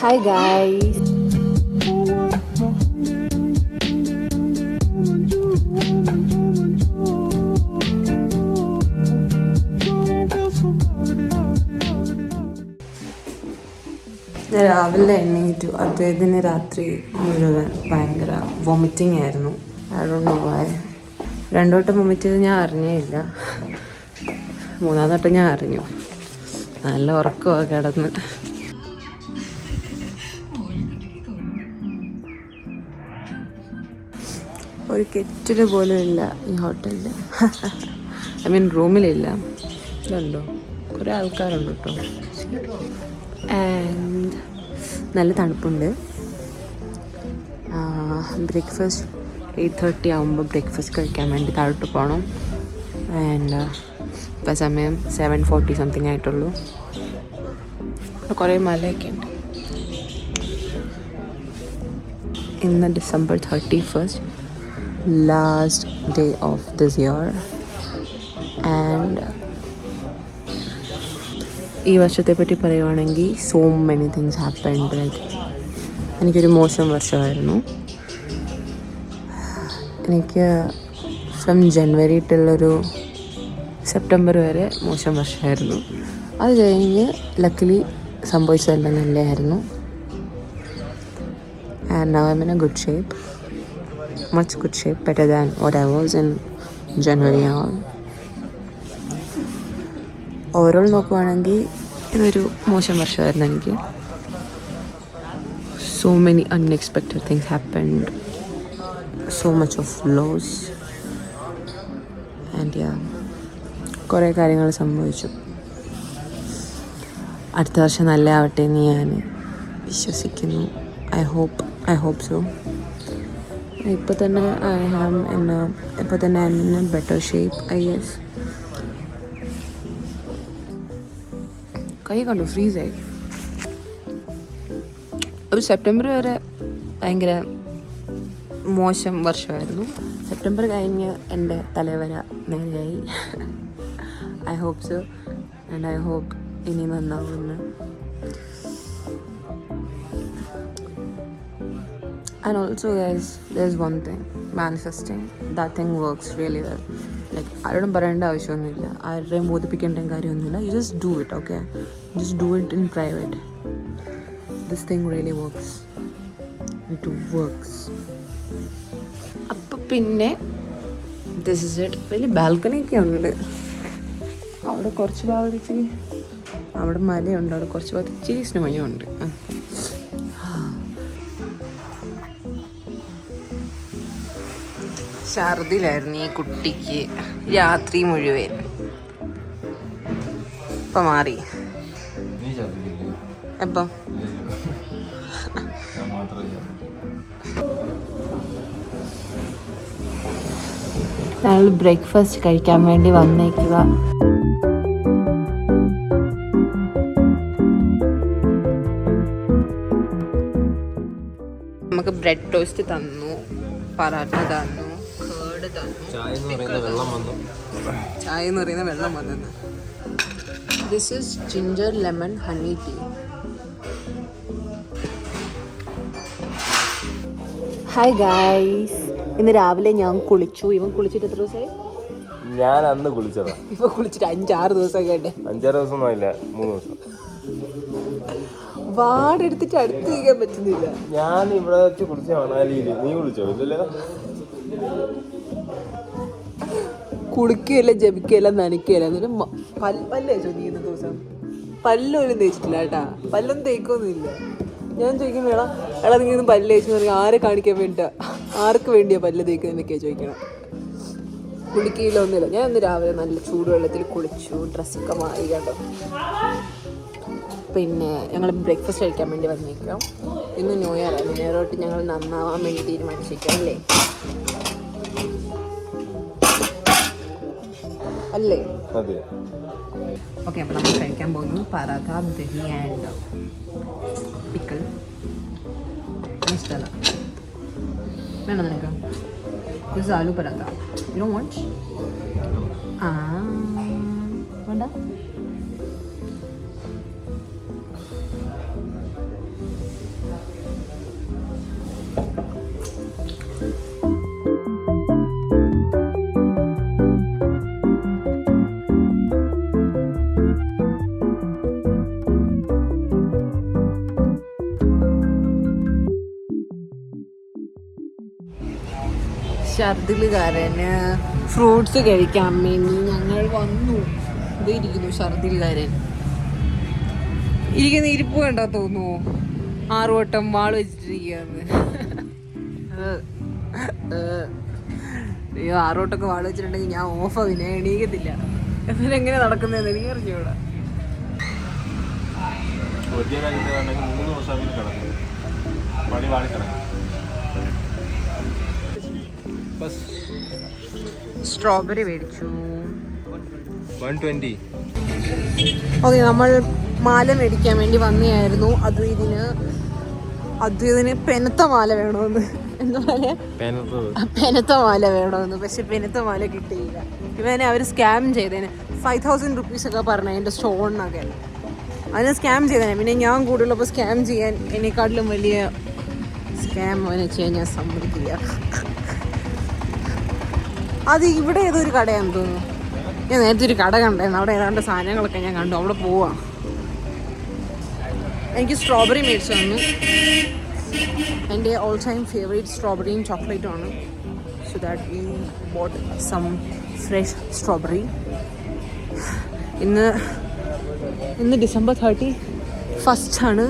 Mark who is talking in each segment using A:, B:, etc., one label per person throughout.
A: Hi guys. രാവിലെ എണീറ്റു, അദ്ദേഹത്തിന് രാത്രി മുഴുവൻ ഭയങ്കര വൊമിറ്റിംഗ് ആയിരുന്നു. I don't know why. 2 വട്ടം വൊമിറ്റ് ചെയ്ത് ഞാൻ അറിഞ്ഞേയില്ല. 3-ാം വട്ടം ഞാൻ അറിഞ്ഞു. നല്ല ഉറക്കമാണ് കിടന്ന്. ഒരു കെറ്റിൽ പോലും ഇല്ല ഈ ഹോട്ടലിൽ. ഐ മീൻ റൂമിലില്ല. ഇതുണ്ടോ, കുറേ ആൾക്കാരുണ്ട് കേട്ടോ. ആൻഡ് നല്ല തണുപ്പുണ്ട്. ബ്രേക്ക്ഫാസ്റ്റ് 8:30 ആകുമ്പോൾ ബ്രേക്ക്ഫാസ്റ്റ് കഴിക്കാൻ വേണ്ടി താഴോട്ട് പോകണം. ആൻഡ് ഇപ്പോൾ സമയം 7:40 സംതിങ് ആയിട്ടുള്ളൂ. കുറേ മലയൊക്കെ ഉണ്ട്. ഇന്ന് December 31st, last day of this year. And ഈ വർഷത്തെ പറ്റി പറയുവാണെങ്കിൽ so many things happened. Like എനിക്കൊരു മോശം വർഷമായിരുന്നു. എനിക്ക് ഫ്രം ജനുവരി ടില്ലൊരു സെപ്റ്റംബർ വരെ മോശം വർഷമായിരുന്നു. അത് കഴിഞ്ഞ് ലക്കിലി സംഭവിച്ചതെല്ലാം നല്ലതായിരുന്നു. And now I'm in a good shape, much good shape, better than what I was in January. Overall നോക്കുവാണെങ്കിൽ ഇതൊരു മോശം വർഷമായിരുന്നു എനിക്ക്. So many unexpected things happened, so much of loss and കുറേ കാര്യങ്ങൾ സംഭവിച്ചു. അടുത്ത വർഷം നല്ല ആവട്ടെ എന്ന് ഞാൻ വിശ്വസിക്കുന്നു. I hope so. ഇപ്പോൾ തന്നെ I'm in better shape I guess. കൈ കണ്ടു ഫ്രീസായി. ഒരു സെപ്റ്റംബർ വരെ ഭയങ്കര മോശം വർഷമായിരുന്നു. സെപ്റ്റംബർ കഴിഞ്ഞ് എൻ്റെ തലവര നേരെയായി. I hope so and I hope ഇനി നന്നാവുമെന്ന്. And also guys, there's one thing, manifesting. That thing works really well. Like ആരോടും പറയേണ്ട ആവശ്യമൊന്നുമില്ല, ആരുടെയും ബോധിപ്പിക്കേണ്ട കാര്യമൊന്നുമില്ല. You just do it, okay? Just do it in private. This thing really works. It works. അപ്പം പിന്നെ this is it. വലിയ balcony ഒക്കെ ഉണ്ട്. അവിടെ കുറച്ച് ഭാഗത്ത് അവിടെ മലയുണ്ട്, അവിടെ കുറച്ച് ഭാഗത്ത് ഇച്ചിരി സ്നോയുണ്ട്. ഛർദിലായിരുന്നു ഈ കുട്ടിക്ക് രാത്രി മുഴുവൻ. ഇപ്പം മാറി. എപ്പം ഞങ്ങൾ ബ്രേക്ക്ഫാസ്റ്റ് കഴിക്കാൻ വേണ്ടി വന്നേക്കുക. നമുക്ക് ബ്രെഡ് ടോസ്റ്റ് തന്നു, പറാട്ട തന്നു, കേട് തന്നു, ചായ എന്ന് പറയുന്ന വെള്ളം വന്നു. This is ginger lemon honey tea. Hi guys, ഇന്ന് രാവിലെ ഞാൻ കുളിച്ചു. ഇവൻ കുളിച്ചിട്ട് എത്ര ദിവസമായി?
B: ഞാൻ അന്ന് കുളിച്ചതാ.
A: ഇപ്പൊ കുളിച്ചിട്ട് 5-6 ദിവസം കേട്ടെ.
B: 5-6 ദിവസമൊന്നും ഇല്ല, 3 ദിവസം.
A: വാടെടുത്തിട്ട് അടുത്ത് കഴിക്കാൻ പറ്റുന്നില്ല.
B: ഞാൻ ഇവിടെ വെച്ച് കുളിച്ച മണാലിയിൽ. നീ കുളിച്ചോ? ഇല്ലല്ലോ.
A: കുളിക്കുകയല്ല, ജപിക്കുകയല്ല, നനയ്ക്കുകയല്ല. എന്നിട്ട് പല്ല് തേച്ചോ നീ ഇന്ന ദിവസം? പല്ലൊന്നും തേച്ചിട്ടില്ല കേട്ടാ. പല്ലൊന്നും തേക്കൊന്നുമില്ല. ഞാൻ ചോദിക്കുന്നു, എടാ നീ ഒന്നും പല്ല് തേച്ചെന്ന് പറഞ്ഞാൽ ആരെ കാണിക്കാൻ വേണ്ട, ആർക്ക് വേണ്ടിയാ പല്ല് തേക്കുന്നതൊക്കെയാണ് ചോദിക്കണം. കുളിക്കുകയില്ല, ഒന്നുമില്ല. ഞാൻ ഇന്ന് രാവിലെ നല്ല ചൂടുവെള്ളത്തിൽ കുളിച്ചു, ഡ്രസ്സൊക്കെ മാറി കേട്ടോ. പിന്നെ ഞങ്ങൾ ബ്രേക്ക്ഫാസ്റ്റ് കഴിക്കാൻ വേണ്ടി വന്നേക്കാം. ഇന്ന് ന്യൂ ഇയർ ആണ്. ന്യൂ ഇയറോട്ട് ഞങ്ങൾ നന്നാവാൻ വേണ്ടി തീരുമാനിച്ചേക്കാം അല്ലേ? അല്ലേ? ഓക്കെ, അപ്പോൾ നമ്മൾ കഴിക്കാൻ പോകുന്നു പറാത്ത, ദഹി ആൻഡ് പിക്കിൾ. ഇഷ്ടമല്ല, വേണം നിനക്ക്? ഇത് aloo paratha. You don't want? വേണ്ട. ഛർദിലുകാരന് ഫ്രൂട്ട്സ് കഴിക്കാൻ വേണ്ടി ഞങ്ങൾ വന്നു. ഇത് ഇരിക്കുന്നു ഛർദിലുകാരൻ. ഇരിക്കുന്ന ഇരിപ്പ് കണ്ടാ തോന്നുന്നു 6 വട്ടം വാൾ വെച്ചിട്ടിരിക്കുകയെന്ന്. അയ്യോ 6 വട്ടമൊക്കെ വാൾ വെച്ചിട്ടുണ്ടെങ്കിൽ ഞാൻ ഓഫാ, പിന്നെ എണീക്കത്തില്ല. എങ്ങനെ നടക്കുന്നതെന്ന് എനിക്ക് അറിഞ്ഞൂടാ.
B: 3 ദിവസം
A: സ്ട്രോബെറി മേടിച്ചു
B: 120.
A: ഓക്കെ, നമ്മൾ മാല മേടിക്കാൻ വേണ്ടി വന്നതായിരുന്നു. ഇതിന് പെനത്ത മാല വേണമെന്ന്. എന്താ പറയുക, പെനത്ത മാല വേണമെന്ന്. പക്ഷെ പെനത്ത മാല കിട്ടിയില്ല. ഇവനെ അവർ സ്കാം ചെയ്തേനെ. 5000 rupees ഒക്കെ പറഞ്ഞു എൻ്റെ സ്റ്റോണിനൊക്കെ. അതിനെ സ്കാം ചെയ്തേനെ. പിന്നെ ഞാൻ കൂടുതലുള്ളപ്പോൾ സ്കാം ചെയ്യാൻ എന്നെക്കാട്ടിലും വലിയ സ്കാം അവനെ ചെയ്യാൻ ഞാൻ സമ്മതിക്കില്ല. അത് ഇവിടെ ഏതൊരു കടയാണെന്ന് തോന്നുന്നു. ഞാൻ നേരത്തെ ഒരു കട കണ്ടായിരുന്നു. അവിടെ ഏതാണ്ട് സാധനങ്ങളൊക്കെ ഞാൻ കണ്ടു. അവിടെ പോവാം. എനിക്ക് സ്ട്രോബെറി മേടിച്ചു തന്നു. എൻ്റെ ഓൾ ടൈം ഫേവറേറ്റ് സ്ട്രോബെറിയും ചോക്ലേറ്റും ആണ്. So that we bought some fresh strawberry. ഇന്ന് December 31st ആണ്.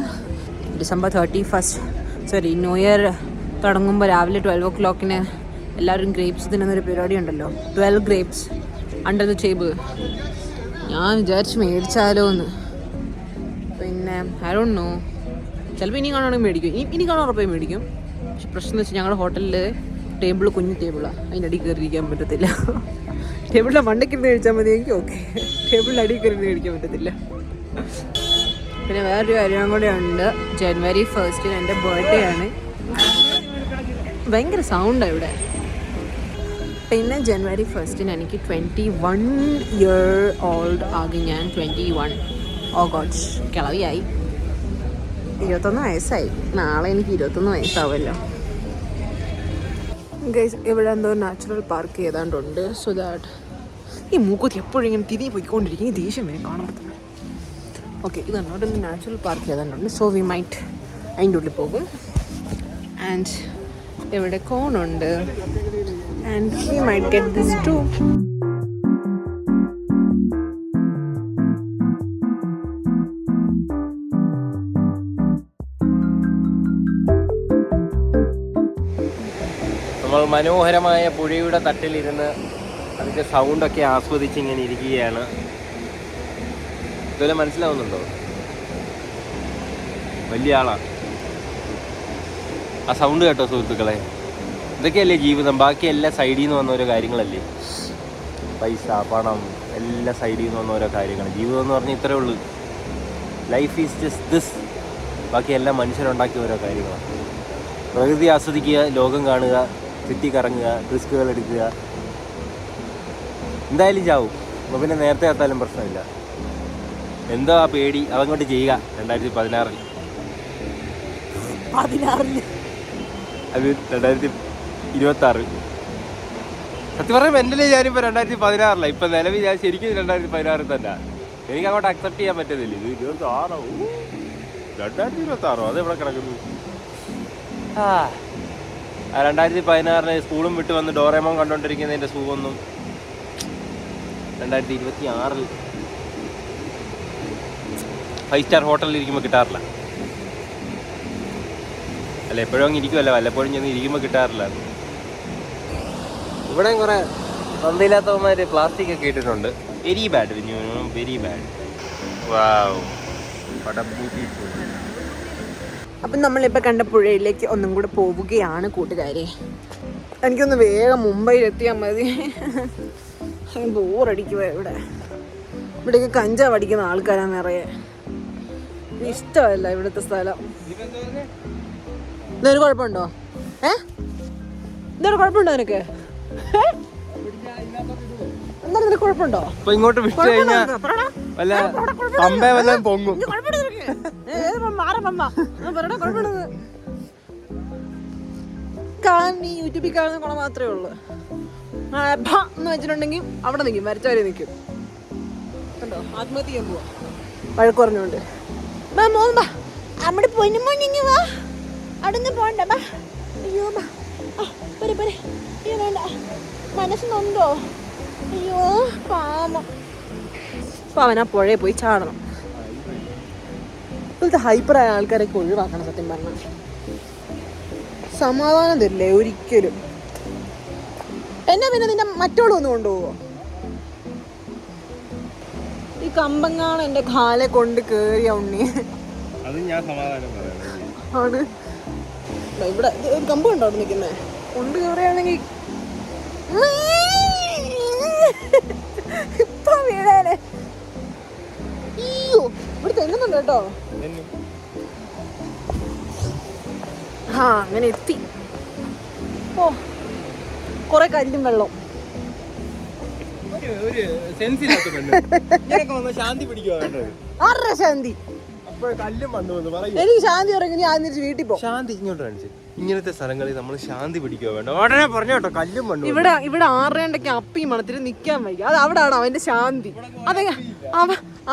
A: December 31st, sorry, new year തുടങ്ങുമ്പോൾ രാവിലെ 12 o'clock എല്ലാവരും ഗ്രേപ്സ് തിന്നുന്നൊരു പരിപാടി ഉണ്ടല്ലോ. 12 grapes അണ്ടർ ദ ടേബിൾ. ഞാൻ വിചാരിച്ച് മേടിച്ചാലോ എന്ന്. പിന്നെ ഐ ഡോണ്ട് നോ, ചിലപ്പോൾ ഇനി കാണുവാണെങ്കിൽ മേടിക്കും. ഇനി കാണാൻ ഉറപ്പായി മേടിക്കും. പക്ഷെ പ്രശ്നം എന്ന് വെച്ചാൽ ഞങ്ങളുടെ ഹോട്ടലിൽ ടേബിൾ കുഞ്ഞു ടേബിളാണ്. അതിൻ്റെ അടി കയറിയിരിക്കാൻ പറ്റത്തില്ല. ടേബിളിൻ്റെ മണ്ടയ്ക്കിരുന്ന് കഴിച്ചാൽ മതി എനിക്ക്. ഓക്കെ, ടേബിളിൻ്റെ അടി കയറി കഴിക്കാൻ പറ്റത്തില്ല. പിന്നെ വേറൊരു കാര്യം കൂടെ ഉണ്ട്. January 1st എൻ്റെ ബർത്ത്ഡേ ആണ്. ഭയങ്കര സൗണ്ടാണ് ഇവിടെ. പിന്നെ January 1st എനിക്ക് 21 year old ആകെ. ഞാൻ 21. ഓ ഗോഡ്, കിളവിയായി. 21 വയസ്സായി. നാളെ എനിക്ക് 21 വയസ്സാവുമല്ലോ. ഗൈസ്, ഇവിടെ എന്തോ നാച്ചുറൽ പാർക്ക് ഏതാണ്ടുണ്ട്. സോ ദാറ്റ് ഈ മൂക്കത്തി എപ്പോഴും ഇങ്ങനെ തിരിഞ്ഞ് പോയിക്കൊണ്ടിരിക്കും. ഈ ദേഷ്യം വരെ കാണുമ്പോൾ തന്നെ. ഓക്കെ, ഇതാണ് അവിടെ നാച്ചുറൽ പാർക്ക് ഏതാണ്ടുണ്ട്. സോ വി മൈറ്റ് അതിൻ്റെ ഉള്ളിൽ പോകും. ആൻഡ് ഇവിടെ കോണുണ്ട്. And we might get this too.
B: നമ്മൾ മനോഹരമായ പുഴയുടെ തട്ടിലിരുന്ന് അതിൻ്റെ സൗണ്ടൊക്കെ ആസ്വദിച്ച് ഇങ്ങനെ ഇരിക്കുകയാണ്. ഇതുപോലെ മനസ്സിലാവുന്നുണ്ടോ? വലിയ ആളാണ്. ആ സൗണ്ട് കേട്ടോ സുഹൃത്തുക്കളെ? ഇതൊക്കെയല്ലേ ജീവിതം. ബാക്കി എല്ലാ സൈഡിൽ നിന്ന് വന്ന ഓരോ കാര്യങ്ങളല്ലേ. പൈസ, പണം, എല്ലാ സൈഡിൽ നിന്ന് വന്ന ഓരോ കാര്യങ്ങൾ. ജീവിതം എന്ന് പറഞ്ഞാൽ ഇത്രയേ ഉള്ളൂ. Life is just this. ബാക്കി എല്ലാം മനുഷ്യരുണ്ടാക്കിയ ഓരോ കാര്യങ്ങളാണ്. പ്രകൃതി ആസ്വദിക്കുക, ലോകം കാണുക, ചുറ്റി കറങ്ങുക, റിസ്കുകൾ എടുക്കുക. എന്തായാലും ചാവും. അപ്പോൾ പിന്നെ നേരത്തെ എത്താലും പ്രശ്നമില്ല. എന്തോ ആ പേടി, അതങ്ങോട്ട് ചെയ്യുക. 2016 അത് 2026. സത്യം പറയുമ്പോൾ എൻ്റെ ഞാനിപ്പോൾ 2016 ഇപ്പം നിലവിൽ ഞാൻ ശരിക്കും 2016 തന്നെ. എനിക്ക് അങ്ങോട്ട് അക്സെപ്റ്റ് ചെയ്യാൻ പറ്റുന്നില്ല. ഇത് 2026 അതെവിടെ കിടക്കുന്നു? 2016 സ്കൂളും വിട്ട് വന്ന് ഡോറേമോൻ കണ്ടുകൊണ്ടിരിക്കുന്നതിൻ്റെ സുഖമൊന്നും 2026 5 സ്റ്റാർ ഹോട്ടലിൽ ഇരിക്കുമ്പോൾ കിട്ടാറില്ല. അല്ല, എപ്പോഴും അങ്ങ് ഇരിക്കുമല്ലോ, വല്ലപ്പോഴും ചെന്ന് ഇരിക്കുമ്പോൾ കിട്ടാറില്ല. ഇവിടെ കുറേ തന്തയില്ലാത്തവന്മാർ പ്ലാസ്റ്റിക് ഒക്കെ ഇട്ടിട്ടുണ്ട്. Very bad, very bad. Wow,
A: അപ്പം നമ്മളിപ്പോൾ കണ്ട പുഴയിലേക്ക് ഒന്നും കൂടെ പോവുകയാണ് കൂട്ടുകാരെ. എനിക്കൊന്ന് വേഗം മുംബൈയിലെത്തിയാൽ മതി. ബോറടിക്കുക ഇവിടേക്ക് കഞ്ചാവ് അടിക്കുന്ന ആൾക്കാരാണ് നിറയെ. ഇഷ്ടമല്ല ഇവിടുത്തെ സ്ഥലം. ഇതൊരു കുഴപ്പമുണ്ടോ? ഇതൊരു കുഴപ്പമുണ്ടോ നിനക്ക്? എന്താ നിനക്ക് കുഴപ്പമുണ്ടോ?
B: ഇങ്ങോട്ട് വിട്ടു കഴിഞ്ഞാൽ പൊങ്ങും.
A: യൂട്യൂബിൽ കാണുന്ന കുളം മാത്രമേ ഉള്ളൂ. എന്ന് വെച്ചിട്ടുണ്ടെങ്കിൽ അവിടെ നിൽക്കും, വരച്ചവരെ നിൽക്കും. കണ്ടോ, ആത്മഹത്യ ചെയ്യാൻ പോവാ വഴക്ക് പറഞ്ഞുകൊണ്ട്. അവിടെ പൊന്നു മോനിങ്ങി വാ, അവിടെ പോണ്ട. അയ്യോ, വേണ്ട, മനസ്സിനുണ്ടോ? അയ്യോ പാവം. അപ്പൊ അവനാ പുഴയിൽ പോയി ചാടണം. ഇപ്പോഴത്തെ ഹൈപ്പറായ ആൾക്കാരൊക്കെ ഒഴിവാക്കണം സത്യം പറഞ്ഞാൽ. സമാധാനം തരില്ലേ ഒരിക്കലും. എന്നാ പിന്നെ നിന്റെ മറ്റോളൊന്നും കൊണ്ടുപോവോ? ഈ കമ്പങ്ങാണ് എന്റെ കാലെ കൊണ്ട് കേറിയ ഉണ്ണി. ആണ് ഇവിടെ ഒരു കമ്പ് കണ്ടോ അവിടെ നിൽക്കുന്നേ? കൊണ്ട് കേറിയാണെങ്കിൽ ഇപ്പൊ വീഴാനെ. അയ്യോ ഇവിടെ തെങ്ങുന്നുണ്ട് കേട്ടോ. ആ അങ്ങനെ എത്തി. ഓ കൊറേ കല്ലും വെള്ളം. ആരുടെ ശാന്തി? എനിക്ക് ശാന്തി ഇറങ്ങി ഞാൻ വീട്ടിൽ പോകും.
B: ശാന്തി ഇങ്ങോട്ട് കാണിച്ചു. ഇങ്ങനത്തെ സ്ഥലങ്ങളിൽ നമ്മൾ ശാന്തി പിടിക്കുക വേണ്ട. ഉടനെ പറഞ്ഞോട്ടോ കല്ലും മണ്ണും.
A: ഇവിടെ 6:30 അപ്പി മണത്തിന് നിക്കാൻ വയ്യ. അത് അവിടാണ് അവന്റെ ശാന്തി. അതെ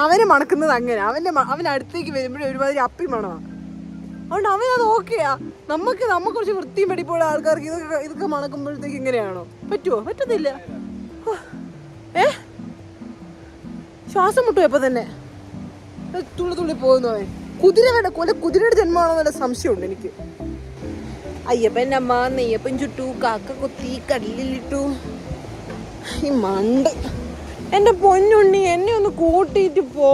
A: അവന് മണക്കുന്നത് അങ്ങനെ. അവൻ അടുത്തേക്ക് വരുമ്പോഴേ ഒരുമാതിരി അപ്പി മണമാണ്. അതുകൊണ്ട് അവനത് ഓക്കെയാ. നമുക്ക് കുറച്ച് വൃത്തിയും വെടിപ്പോഴുള്ള ആൾക്കാർക്ക് ഇതൊക്കെ മണക്കുമ്പോഴത്തേക്ക് ഇങ്ങനെയാണോ? പറ്റുമോ? പറ്റത്തില്ല. ശ്വാസം മുട്ടും തന്നെ തുള്ളി പോകുന്നു അവൻ. കുതിരയുടെ ജന്മമാണോ എന്നുള്ള സംശയമുണ്ട് എനിക്ക്. അയ്യപ്പൻ്റെ അമ്മ നെയ്യപ്പൻ ചുട്ടു, കാക്ക കൊത്തി, കടലിലിട്ടു. ഈ മണ്ട് എൻ്റെ പൊന്നുണ്ണി എന്നെ ഒന്ന് കൂട്ടിയിട്ട് പോ.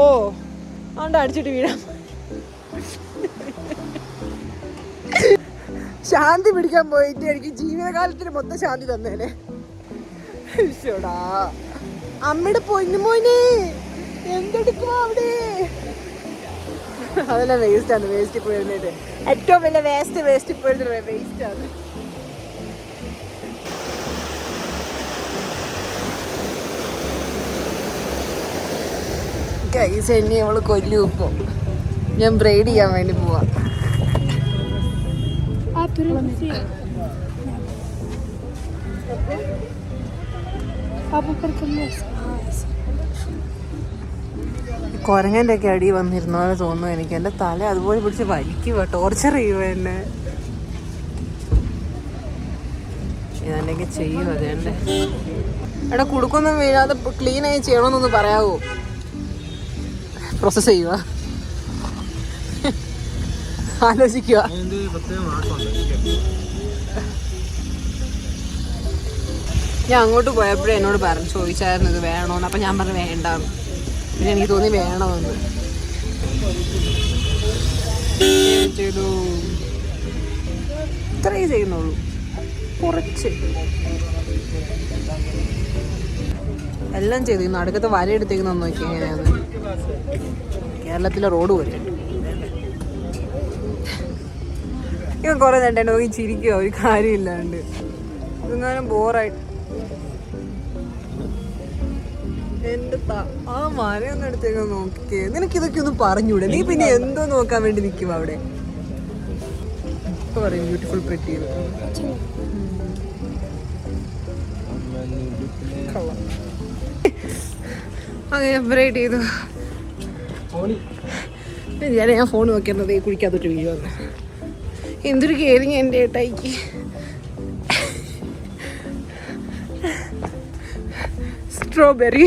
A: അതുകൊണ്ട് അടിച്ചിട്ട് വീഴാം. ശാന്തി പിടിക്കാൻ പോയിട്ട് എനിക്ക് ജീവിതകാലത്തിന് മൊത്തം ശാന്തി തന്നേനെ. അമ്മയുടെ പൊന്നുമോനെ എന്തെടുക്കുവാ അവിടെ? അതെല്ലാം വേസ്റ്റാണ്. വേസ്റ്റ് ഇപ്പോൾ എഴുന്നേറ്റ് ഏറ്റവും വലിയ വേസ്റ്റ് ഇപ്പോൾ വേസ്റ്റാണ്. കൈസ് എന്നെ അവള് കൊല്ലും. ഇപ്പൊ ഞാൻ ബ്രൈഡ് ചെയ്യാൻ വേണ്ടി പോവാ. കുരങ്ങൻ്റെ ഒക്കെ അടി വന്നിരുന്ന പോലെ തോന്നുന്നു എനിക്ക്. എൻ്റെ തല അതുപോലെ പിടിച്ച് വലിക്കുക, ടോർച്ചർ ചെയ്യുക എന്നെ. ഇതെന്തൊക്കെ ചെയ്യും അതേണ്ടേ. എടാ കുടുക്കൊന്നും വീഴാതെ ക്ലീനായി ചെയ്യണമെന്നൊന്ന് പറയാവോ? പ്രോസസ് ചെയ്യുക, ആലോചിക്കുക. ഞാൻ അങ്ങോട്ട് പോയപ്പോഴേ എന്നോട് ചോദിച്ചായിരുന്നു ഇത് വേണോന്ന്. അപ്പം ഞാൻ പറഞ്ഞു വേണ്ടാന്ന്. പിന്നെ എനിക്ക് തോന്നി വേണമെന്ന്. ചെയ്തു ഇത്രയും ചെയ്യുന്നുള്ളൂ, കുറച്ച് എല്ലാം ചെയ്തു. ഇന്ന് അടുക്കത്തെ വരയെടുത്തേക്കുന്ന നോക്കി എങ്ങനെയാണ് കേരളത്തിലെ റോഡ് പോലെയുണ്ട്. ഇവൻ കുറെ നേരം നോക്കി ചിരിക്കുക, ഒരു കാര്യമില്ലാണ്ട്. ഇതെങ്ങാനും ബോറായിട്ട് എന്റെ ആ മരയൊന്നും എടുത്തേക്ക് നോക്കിക്കേ. നിനക്ക് ഇതൊക്കെ ഒന്ന് പറഞ്ഞൂടെ? നീ പിന്നെ എന്തോ നോക്കാൻ വേണ്ടി നിൽക്കും അവിടെ? ഇപ്പൊ പറയും ബ്യൂട്ടിഫുൾ പ്രിറ്റി. അങ്ങനെ ബ്രൈഡ് ചെയ്തു. ഞാൻ ഫോൺ നോക്കിയിരുന്നത് കുഴിക്കാത്തൊട്ട് വീഴുവന്ന്. എന്തൊരു കെയറിങ് എൻ്റെ ഏട്ടായിക്ക്. സ്ട്രോബെറി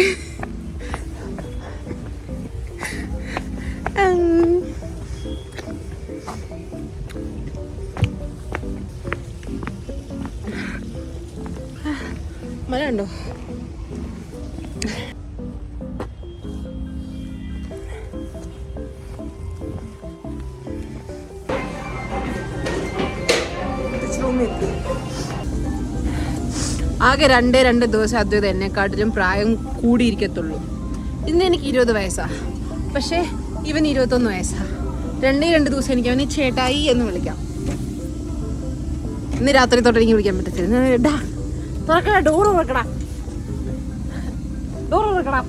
A: മഴ ഉണ്ടോ? ആകെ 2 ദിവസം അദ്വൈതം എന്നെക്കാട്ടിലും പ്രായം കൂടിയിരിക്കത്തുള്ളൂ. ഇന്ന് എനിക്ക് 20 വയസ്സാ, പക്ഷേ ഇവൻ 21 വയസ്സാ. 2 ദിവസം എനിക്ക് അവന് ചേട്ടായി എന്ന് വിളിക്കാം. ഇന്ന് രാത്രി തൊട്ട് എനിക്ക് വിളിക്കാൻ പറ്റത്തില്ല. തുറക്കടാ, ഡോറ് തുറക്കടാ, ഡോറ് തുറക്കടാ.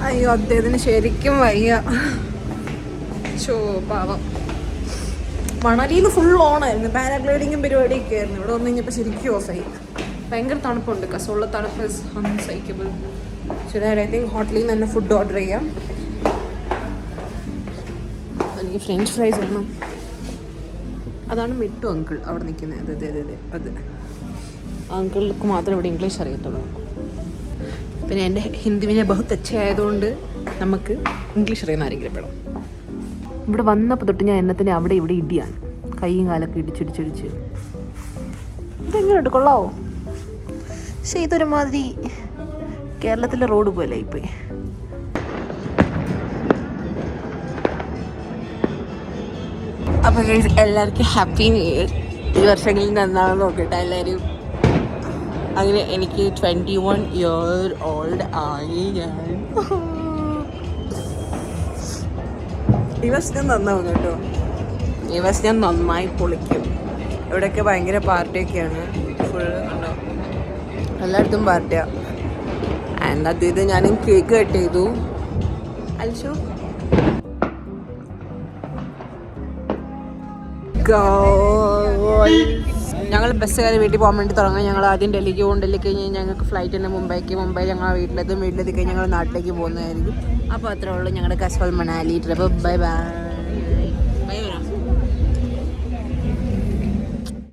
A: അയ്യോ അദ്ദേഹത്തിന് ശരിക്കും വയ്യ. പാവം. മണലിയിൽ ഫുൾ ഓണായിരുന്നു, പാരാഗ്ലൈഡിങ്ങും പരിപാടിയൊക്കെ ആയിരുന്നു. ഇവിടെ വന്നു കഴിഞ്ഞപ്പോൾ ശരിക്കും ഓഫായി. ഭയങ്കര തണുപ്പുണ്ട്, കസോള തണുപ്പ് അൺസൈക്കബിൾ. ശരി, ഐ തിങ്ക് ഹോട്ടലിൽ നിന്ന് തന്നെ ഫുഡ് ഓർഡർ ചെയ്യാം. എനിക്ക് ഫ്രഞ്ച് ഫ്രൈസ് വേണം. അതാണ് മിട്ടു അങ്കിൾ അവിടെ നിൽക്കുന്നത്. അതെ അത് അങ്കിൾക്ക് മാത്രമേ ഇവിടെ ഇംഗ്ലീഷ് അറിയത്തുള്ളൂ. പിന്നെ എൻ്റെ ഹിന്ദുവിനെ ബഹുത്ത് അച്ഛയായതുകൊണ്ട് നമുക്ക് ഇംഗ്ലീഷ് അറിയുന്ന ആരെങ്കിലും വേണം. ഇവിടെ വന്നപ്പോൾ തൊട്ട് ഞാൻ എന്നത്തിനെ അവിടെ ഇവിടെ ഇടിയാണ്, കൈയും കാലൊക്കെ ഇടിച്ചിടിച്ചിടിച്ച്. ഇതെങ്ങനെയുണ്ട്, കൊള്ളാവോ? പക്ഷേ ഇതൊരുമാതിരി കേരളത്തിലെ റോഡ് പോലെ ഇപ്പോയി. അപ്പോൾ എല്ലാവർക്കും ഹാപ്പി ന്യൂ ഇയർ. ഈ വർഷങ്ങളിൽ നന്നാണെന്ന് നോക്കട്ടെ എല്ലാവരും. അങ്ങനെ എനിക്ക് 21 year old ആയി ഞാൻ. ഈ വർഷം ഞാൻ നന്നാവും കേട്ടോ. ഈ വർഷം ഞാൻ നന്നായി പൊളിക്കും. ഇവിടെയൊക്കെ ഭയങ്കര പാർട്ടിയൊക്കെയാണ്, ഫുൾ കണ്ടോ, എല്ലായിടത്തും പാർട്ടിയാണ്. ആൻഡ് അത് ഞാൻ കേക്ക് കട്ട് ചെയ്തു. അൽഷു ഞങ്ങൾ ബസ് കയറി വീട്ടിൽ പോകാൻ വേണ്ടി തുടങ്ങാം. ഞങ്ങൾ ആദ്യം ഡൽഹിക്ക് പോകും. ഡൽഹി കഴിഞ്ഞ് ഞങ്ങൾക്ക് ഫ്ലൈറ്റിന് മുംബൈ ഞങ്ങൾ വീട്ടിലെത്തും കഴിഞ്ഞ് ഞങ്ങൾ നാട്ടിലേക്ക് പോകുന്നതായിരിക്കും. അപ്പോൾ അത്രേ ഉള്ളൂ ഞങ്ങളുടെ കസ്വൽ മണാലി ട്രിപ്പ്. Bye bye.